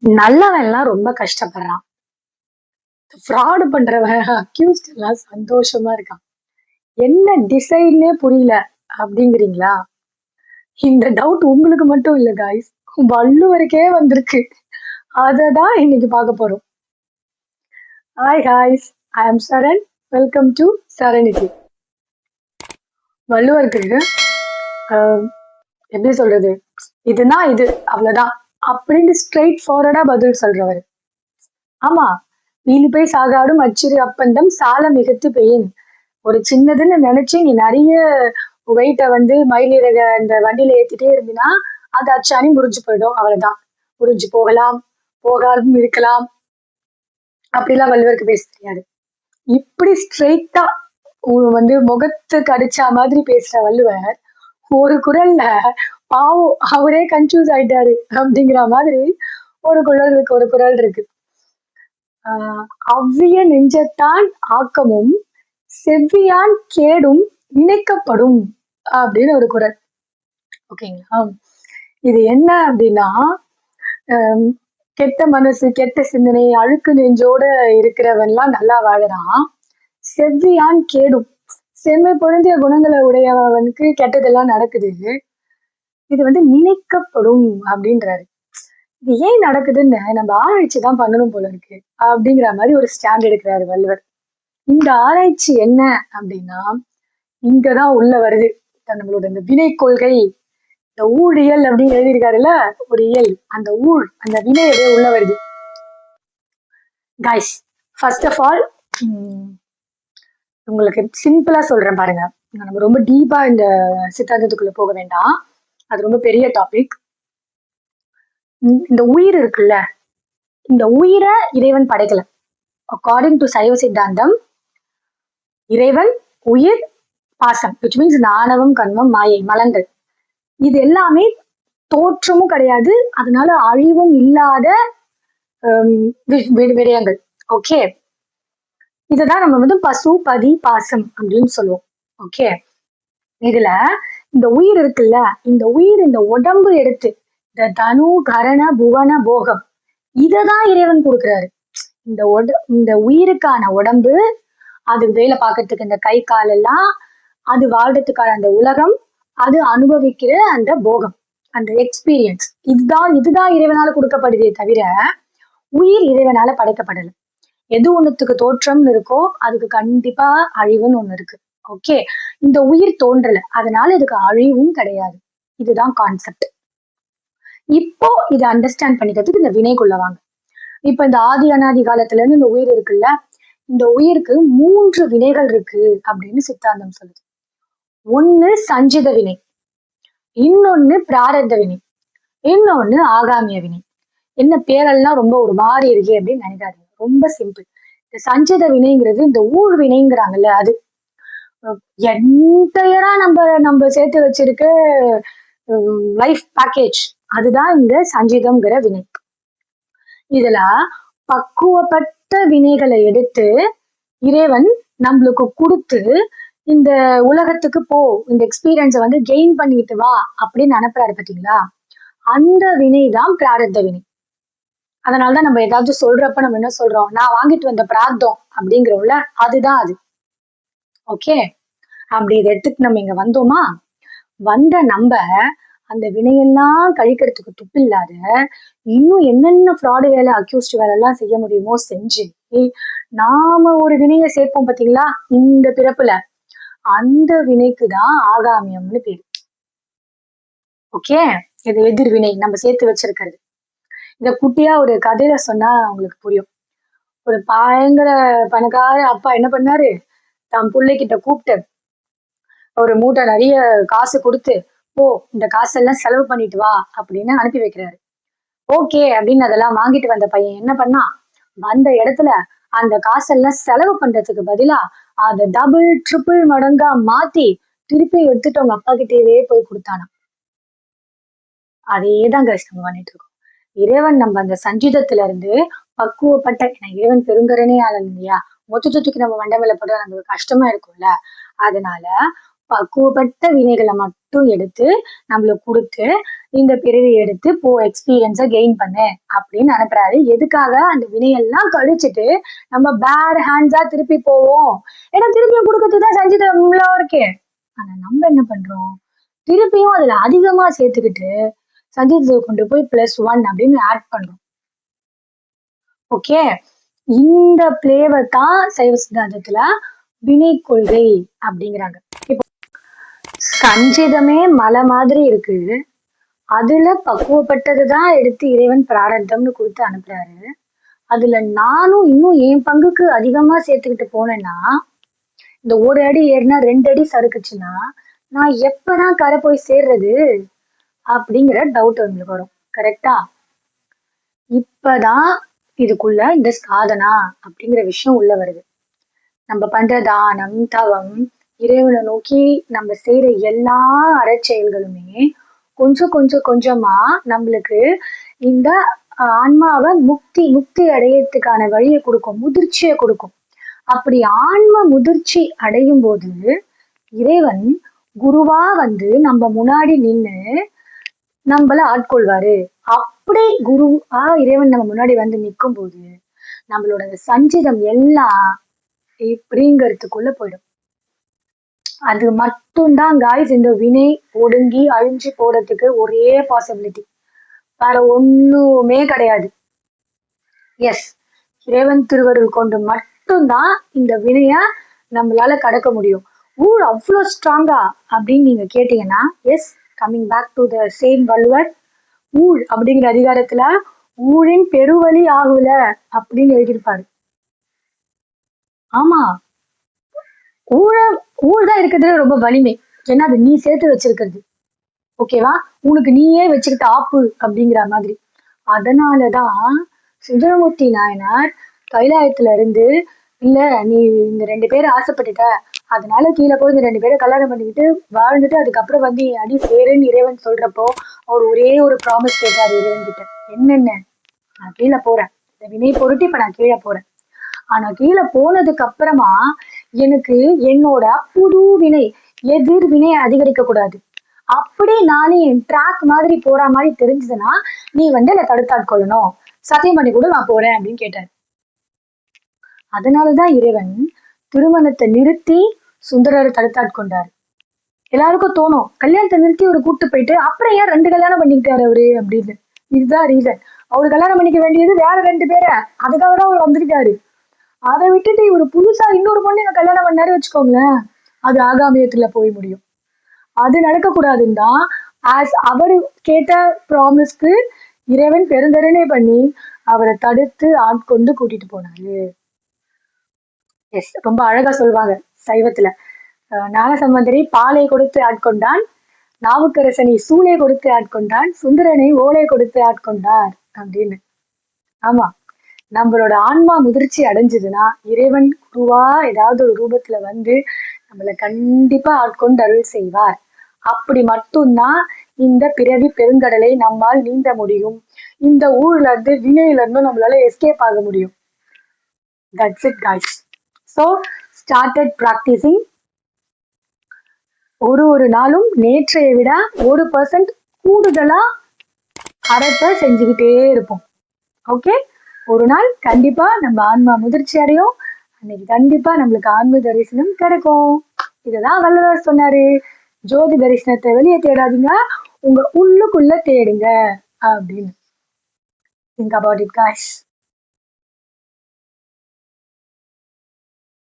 நல்லவன் எல்லாம் ரொம்ப கஷ்டப்படுறான். ஃப்ராடு பண்றவன் அக்யூஸ்ட் எல்லாம் சந்தோஷமா இருக்கான். என்ன டிசைன்னே புரியல அப்படிங்கிறீங்களா? இந்த டவுட் உங்களுக்கு மட்டும் இல்ல காய்ஸ், வள்ளுவருக்கே வந்திருக்கு. அததான் இன்னைக்கு பார்க்க போறோம். ஹாய் காய்ஸ், ஐ ஆம் சரண். Welcome to சரணிட்டி. வள்ளுவருக்கு எப்படி சொல்றது, இதுனா இது அவ்வளவுதான் அப்படின்னு ஸ்ட்ரெயிட் ஃபார்வர்டா பதில் சொல்றவர். ஆமா, வீலி போய் சாகாடும் அச்சிறு அப்பந்தம் சால மிகத்து பெயின். ஒரு சின்னதுன்னு நினைச்சு நீ நிறைய வெயிட்டை மயிலிறக இந்த வண்டியில ஏத்திட்டே இருந்தீங்கன்னா அது அச்சாணி முறிஞ்சு போயிடும், அவ்வளவுதான். முறிஞ்சு போகலாம், போகாலும் இருக்கலாம். அப்படிலாம் வள்ளுவருக்கு பேச தெரியாது. இப்படி ஸ்ட்ரெயிட்டா முகத்துக்கு அடிச்சா மாதிரி பேசுற வள்ளுவர் ஒரு குரல்ல பாவம் அவரே கன்ஃபியூஸ் ஆயிட்டாரு அப்படிங்கிற மாதிரி ஒரு குரல் இருக்கு. அவ்விய நெஞ்சத்தான் ஆக்கமும் செவ்வியான் கேடும் நினைக்கப்படும் அப்படின்னு ஒரு குரல். ஓகேங்களா? இது என்ன அப்படின்னா, கெட்ட மனசு, கெட்ட சிந்தனை, அழுக்கு நெஞ்சோட இருக்கிறவன்லாம் நல்லா வாழறான். செவ்வியான் கேடும், செம்மை பொருந்திய குணங்களை உடையவனுக்கு கெட்டதெல்லாம் நடக்குது. இது நினைக்கப்படும் அப்படின்றாரு. இது ஏன் நடக்குதுன்னு நம்ம ஆராய்ச்சி தான் பண்ணணும் போல இருக்கு அப்படிங்கிற மாதிரி ஒரு ஸ்டாண்ட் எடுக்கிறாரு வள்ளுவர். இந்த ஆராய்ச்சி என்ன அப்படின்னா, இங்கதான் உள்ள வருது நம்மளோட இந்த வினை கொள்கை. இந்த ஊழியல் அப்படின்னு எழுதியிருக்காருல்ல ஒரு இயல், அந்த அந்த வினை அப்படியே உள்ள வருது. கைஸ், ஃபர்ஸ்ட் ஆஃப் ஆல் உங்களுக்கு சிம்பிளா சொல்றேன் பாருங்க. நம்ம ரொம்ப டீப்பா இந்த சித்தாந்தத்துக்குள்ள போக வேண்டாம், அது ரொம்ப பெரிய டாபிக். இந்த உயிர் இருக்குல்ல, இந்த உயிரை இறைவன் படைக்கல. அக்கார்டிங் டு சைவ சித்தாந்தம், இறைவன், உயிர், பாசம், விச் மீன்ஸ் ஆணவம், கண்மம், மாயை, மலங்கள், இது எல்லாமே தோற்றமும் கிடையாது, அதனால அழிவும் இல்லாத விடயங்கள். ஓகே, இதுதான் நம்ம பசு, பதி, பாசம் அப்படின்னு சொல்லுவோம். ஓகே, இதுல இந்த உயிர் இருக்குல்ல, இந்த உயிர் இந்த உடம்பு எடுத்து இந்த தனு கரண புவன போகம் இததான் இறைவன் கொடுக்குறாரு. இந்த உயிருக்கான உடம்பு, அது வேலை பார்க்கறதுக்கு இந்த கை கால் எல்லாம், அது வாழ்றதுக்கான அந்த உலகம், அது அனுபவிக்கிற அந்த போகம், அந்த எக்ஸ்பீரியன்ஸ், இதுதான் இறைவனால கொடுக்கப்படுதே தவிர உயிர் இறைவனால படைக்கப்படல. எது ஒண்ணுத்துக்கு தோற்றம்னு இருக்கோ அதுக்கு கண்டிப்பா அழிவுன்னு ஒண்ணு இருக்கு. ஓகே, இந்த உயிர் தோன்றல, அதனால இதுக்கு அழிவும் கிடையாது. இதுதான் கான்செப்ட். இப்போ இதை அண்டர்ஸ்டாண்ட் பண்ணிக்கிறதுக்கு இந்த வினைக்குள்ள வாங்க. இப்ப இந்த ஆதி அனாதி காலத்துல இருந்து இந்த உயிர் இருக்குல்ல, இந்த உயிருக்கு 3 வினைகள் இருக்கு அப்படின்னு சித்தாந்தம் சொல்லுது. ஒண்ணு சஞ்சித வினை, இன்னொன்னு பிராரத்த வினை, இன்னொன்னு ஆகாமிய வினை. என்ன பேரெல்லாம் ரொம்ப ஒரு மாதிரி இருக்கே அப்படின்னு நினைக்காதீங்க, ரொம்ப சிம்பிள். இந்த சஞ்சித வினைங்கிறது இந்த ஊழ் வினைங்கிறாங்கல்ல, அது என்டையரா நம்ம சேர்த்து வச்சிருக்க லைஃப் பேக்கேஜ், அதுதான் இந்த சஞ்சிதம்ங்கிற வினை. இதுல பக்குவப்பட்ட வினைகளை எடுத்து இறைவன் நம்மளுக்கு கொடுத்து இந்த உலகத்துக்கு போ, இந்த எக்ஸ்பீரியன்ஸை கெயின் பண்ணிட்டு வா அப்படின்னு அனுப்புறாரு பாத்தீங்களா, அந்த வினை தான் பிராரத்த வினை. அதனாலதான் நம்ம ஏதாவது சொல்றப்ப நம்ம என்ன சொல்றோம், நான் வாங்கிட்டு வந்த பிரார்த்தம் அப்படிங்கிறோம்ல, அதுதான் அது. ஓகே, அப்படி இதை எடுத்துட்டு நம்ம இங்க வந்தோமா, வந்த நம்ம அந்த வினையெல்லாம் கழிக்கிறதுக்கு துப்பு இல்லாத இன்னும் என்னென்ன ஃப்ராடு வேலை, அக்யூஸ்ட் வேலை எல்லாம் செய்ய முடியுமோ செஞ்சு நாம ஒரு வினையை சேர்ப்போம் பாத்தீங்களா இந்த பிறப்புல, அந்த வினைக்கு தான் ஆகாமியம்னு பேரு. ஓகே, இது எதிர்வினை நம்ம சேர்த்து வச்சிருக்கிறது. இந்த குட்டியா ஒரு கதையில சொன்னா உங்களுக்கு புரியும். ஒரு பயங்கர பணக்கார அப்பா என்ன பண்ணாரு, தன் பிள்ளைகிட்ட கூப்பிட்டு ஒரு மூட்டை நிறைய காசு கொடுத்து, போ இந்த காசெல்லாம் செலவு பண்ணிட்டு வா அப்படின்னு அனுப்பி வைக்கிறாரு. ஓகே அப்படின்னு அதெல்லாம் வாங்கிட்டு வந்த பையன் என்ன பண்ணா, வந்த இடத்துல அந்த காசெல்லாம் செலவு பண்றதுக்கு பதிலா அதை டபுள் ட்ரிபிள் மடங்கா மாத்தி திருப்பி எடுத்துட்டு அவங்க அப்பா கிட்டேயே போய் கொடுத்தானா. அதேதான் கைஸ் நம்ம பண்ணிட்டு இருக்கோம். இறைவன் நம்ம அந்த சஞ்சிதத்துல இருந்து பக்குவப்பட்ட, இறைவன் பெருங்கரனே ஆளல் இல்லையா, மொத்தத்துக்கு நம்ம மண்டமேல போட நமக்கு கஷ்டமா இருக்கும்ல, அதனால பக்குவப்பட்ட வினைகளை மட்டும் எடுத்து நம்மளுக்கு கொடுத்து இந்த பிறவி எடுத்து போ எக்ஸ்பீரியன்ஸை கெயின் பண்ணு அப்படின்னு அனுப்புறாரு. எதுக்காக? அந்த வினையெல்லாம் கழிச்சிட்டு நம்ம பேட் ஹேண்ட்ஸா திருப்பி போவோம். ஏன்னா திருப்பியும் கொடுக்கறதுக்கு தான் சஞ்சீதம்ல இருக்கே. ஆனா நம்ம என்ன பண்றோம், திருப்பியும் அதுல அதிகமா சேர்த்துக்கிட்டு சஞ்சீதத்தை கொண்டு போய் +1 அப்படின்னு ஆட் பண்றோம். ஓகே, இந்த பிளேவை தான் சைவ சித்தாந்தத்துல வினை கொள்கை அப்படிங்கிறாங்க. இப்போ சஞ்சீதமே மலை மாதிரி இருக்கு, அதுல பக்குவப்பட்டதுதான் எடுத்து இறைவன் பிராரத்தம்னு கொடுத்து அனுப்புறாரு. அதுல நானும் இன்னும் என் பங்குக்கு அதிகமா சேர்த்துக்கிட்டு போனேன்னா, இந்த ஒரு அடி ஏறினா 2 அடி சறுக்குச்சுன்னா நான் எப்பதான் கரை போய் சேர்றது அப்படிங்கிற டவுட் உங்களுக்கு வரும். கரெக்டா? இப்பதான் இதுக்குள்ள இந்த சாதனா அப்படிங்கிற விஷயம் உள்ள வருது. நம்ம பண்ற தானம், தவம், இறைவனை நோக்கி நம்ம செய்யற எல்லா அறச்செயல்களுமே கொஞ்சம் கொஞ்சம் கொஞ்சமா நம்மளுக்கு இந்த ஆன்மாவை முக்தி அடையறதுக்கான வழியை கொடுக்கும், முதிர்ச்சியை கொடுக்கும். அப்படி ஆன்ம முதிர்ச்சி அடையும் போது இறைவன் குருவா வந்து நம்ம முன்னாடி நின்று நம்மள ஆட்கொள்வாரு. அப்படி குருவா இறைவன் நம்ம முன்னாடி வந்து நிற்கும் போது நம்மளோட சஞ்சீதம் எல்லாம் இப்படிங்கிறதுக்குள்ள போயிடும். அது மட்டும்தான் காய்ஸ் இந்த வினை ஒடுங்கி அழிஞ்சு போறதுக்கு ஒரே பாசிபிலிட்டி, வேற ஒண்ணுமே கிடையாது. எஸ், இறைவன் திருவருள் கொண்டு மட்டும்தான் இந்த வினைய நம்மளால கடக்க முடியும். ஊழ் அவ்வளோ ஸ்ட்ராங்கா அப்படின்னு நீங்க கேட்டீங்கன்னா, yes, coming back to the same Valluvar, ஊழ் அப்படிங்கிற அதிகாரத்துல ஊழின் பெருவழி ஆகுல அப்படின்னு எழுதியிருப்பாரு. ஆமா, ஊழ் தான் இருக்கிறதுல ரொம்ப வலிமை. ஏன்னா அது நீ சேர்த்து வச்சிருக்கிறது. ஓகேவா? உனக்கு நீயே வச்சுக்கிட்ட ஆப்பு அப்படிங்கிற மாதிரி. அதனாலதான் சுந்தரமூர்த்தி நாயனார் கைலாயத்துல இருந்து, இல்ல நீ இந்த 2 பேரை ஆசைப்பட்டுட்ட, அதனால கீழே போய் இந்த 2 பேரை கல்யாணம் பண்ணிக்கிட்டு வாழ்ந்துட்டு அதுக்கப்புறம் வந்து என் அடி சேருன்னு இறைவன் சொல்றப்போ அவர் ஒரே ஒரு ப்ராமிஸ் கேட்டாரு இறைவன் கிட்ட. என்னென்ன? நான் கீழே போறேன், இந்த வினை பொருட்டு இப்ப நான் கீழே போறேன். ஆனா கீழே போனதுக்கு அப்புறமா எனக்கு என்னோட புது வினை, எதிர் வினை அதிகரிக்க கூடாது. அப்படி நானே என் ட்ராக் மாதிரி போற மாதிரி தெரிஞ்சதுன்னா நீ வந்து என்னை தடுத்தாட்கொள்ளணும், சத்தியம் பண்ணி கூட நான் போறேன் அப்படின்னு கேட்டார். அதனாலதான் இறைவன் திருமணத்தை நிறுத்தி சுந்தரரை தடுத்தாட்கொண்டார். எல்லாருக்கும் தோணும், கல்யாணத்தை நிறுத்தி ஒரு கூட்டு போயிட்டு அப்புறம் ஏன் 2 கல்யாணம் பண்ணிக்கிட்டாரு அவரு அப்படின்னு. இதுதான் ரீசன். அவரு கல்யாணம் பண்ணிக்க வேண்டியது வேற 2 பேரை, அதுக்காக தான் அவர் வந்திருக்காரு. அதை விட்டுட்டு இவரு புதுசா இன்னொரு பொண்ணு கல்யாணம் பண்ணாரு வச்சுக்கோங்களேன், அது ஆகாமியத்துல போய் முடியும். அது நடக்கக்கூடாதுன்னு தான் அவரு கேட்ட ப்ராமிஸ்க்கு இறைவன் பெருந்தருணை பண்ணி அவரை தடுத்து ஆட்கொண்டு கூட்டிட்டு போனாரு. எஸ், ரொம்ப அழகா சொல்லுவாங்க சைவத்துல, ஞானசம்பந்தரை பாலை கொடுத்து ஆட்கொண்டான், நாவுக்கரசனை சூளை கொடுத்து ஆட்கொண்டான், சுந்தரனை ஓலை கொடுத்து ஆட்கொண்டார் அப்படின்னு. ஆமா, நம்மளோட ஆன்மா முதிர்ச்சி அடைஞ்சதுன்னா இறைவன் குருவா ஏதாவது ஒரு ரூபத்துல வந்து நம்மளை கண்டிப்பா ஆட்கொண்டு அருள் செய்வார். அப்படி மட்டும்தான் இந்த பிறவி பெருங்கடலை நம்மால் நீந்த முடியும். இந்த ஊர்ல இருந்து வினையில இருந்து நம்மளால எஸ்கேப் ஆக முடியும். That's it guys. So started practicing. ஒரு நாளும் நேற்றைய விட 1% கூடுதலா அறத்தை செஞ்சுக்கிட்டே இருப்போம். ஓகே, ஒரு நாள் கண்டிப்பா நம்ம ஆன்மா முதிர்ச்சி அடையும். அன்னைக்கு கண்டிப்பா நம்மளுக்கு ஆன்ம தரிசனம் கிடைக்கும். இதுதான் வள்ளுவர் சொன்னாரு, ஜோதி தரிசனத்தை வெளியே தேடாதீங்க, உங்க உள்ளுக்குள்ள தேடுங்க அப்படின்னு. Think about it guys.